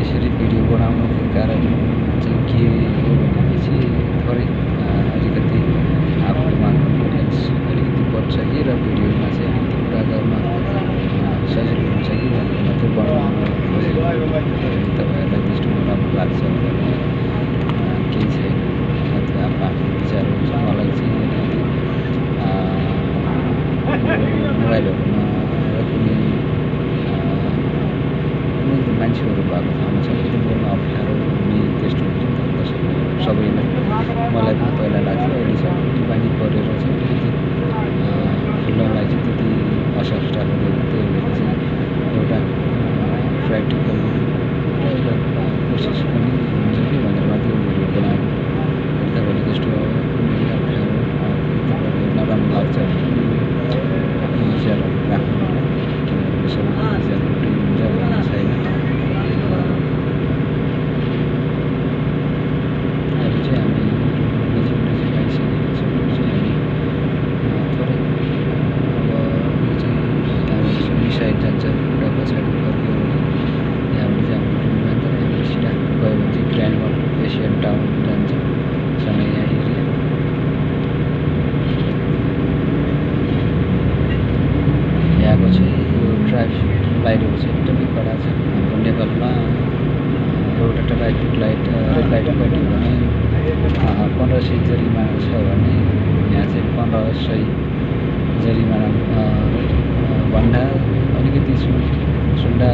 यसरी भिडियो बनाउनुको कारण चाहिँ के हो भनेपछि थोरै अलिकति आफूमा कन्फिडेन्स अलिकति बढ्छ कि र भिडियोमा चाहिँ अलिकति कुरा गर्न सजिलो हुन्छ कि भनेर मात्रै बनाउनु खोजेको। तपाईँहरूलाई त्यस्तो राम्रो लाग्छ भने केही छैन, त्यो आफ्नो विचार हुन्छ। मलाई चाहिँ अलिकति मोबाइलहरूमा र कुनै मान्छेहरू भएको ठाउँमा चाहिँ अलिकति बोल्न अप्ठ्यारो हुने त्यस्तो हुन्छ नि त सबैलाई। मलाई पनि पहिला लाग्थ्यो, अहिले चाहिँ अलिकति बानी परेर चाहिँ अलिकति खुल्नलाई चाहिँ त्यति असहजता हुँदैन। त्यही भएर चाहिँ एउटा प्र्याक्टिकल र एउटा कोसिस पनि हुन्छ कि भनेर मात्रै भिडियो बनाएको। तपाईँले त्यस्तो कुनै अप्ठ्यारो नराम्रो लाग्छ आफ्नो विचारहरू राख्नु होला, किनभने सबैको विचार एउटै हुन्छ भन्ने छैन। अहिले चाहिँ हामी नजिक आइसकेका छौँ। चाहिँ हामी थोरै अब यो चाहिँ हामी सुन्नी साइड जान्छ, एउटा पछाडि फर्क्यो भने यहाँबाट चाहिँ हाम्रो रुम जान्छ र यहाँबाट सिधा गयो भने चाहिँ ग्रान्ड मल एसियन टाउन जान्छ सँगै यहाँ एरिया। यहाँको चाहिँ यो ट्राफिक लाइटहरू चाहिँ एकदमै कडा छ। हाम्रो नेपालमा एउटा ट्राफिक लाइट रेड लाइट कट्यो भने 1500 जरिमाना छ भने यहाँ चाहिँ 1500 जरिमाना भन्दा अलिकति सुन्दा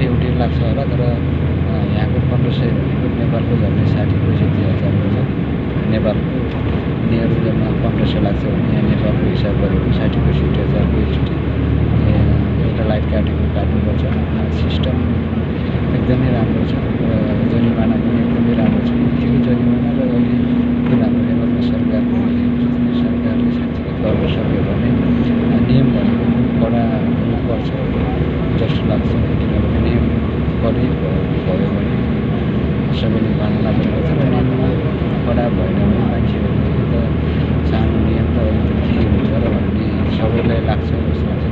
एउटै लाग्छ होला। तर यहाँको 1500 भनेको नेपालको झन्डै 60-65 हुन्छ। नेपालको उनीहरू जम्मा 1500 लाग्छ भने यहाँ नेपालको हिसाब गरेको 60-65 GST एउटा लाइट काट्नुपर्छ। सिस्टम एकदमै राम्रो छ र जरिमाना पनि एकदमै राम्रो छ। त्यो जरिमाना र अहिले जुन हाम्रो नेपालको सरकारले साँच्चै गर्न सक्यो भने नियम भनेको कडा हुनुपर्छ जस्तो लाग्छ। किनभने नियम कडै भयो भने सबैले मान्ला पनि गर्छ र नियममा कडा भएन भने मान्छेहरूले त सानो नियम त अहिले के हुन्छ र भन्ने सबैलाई लाग्छ जस्तो लाग्छ।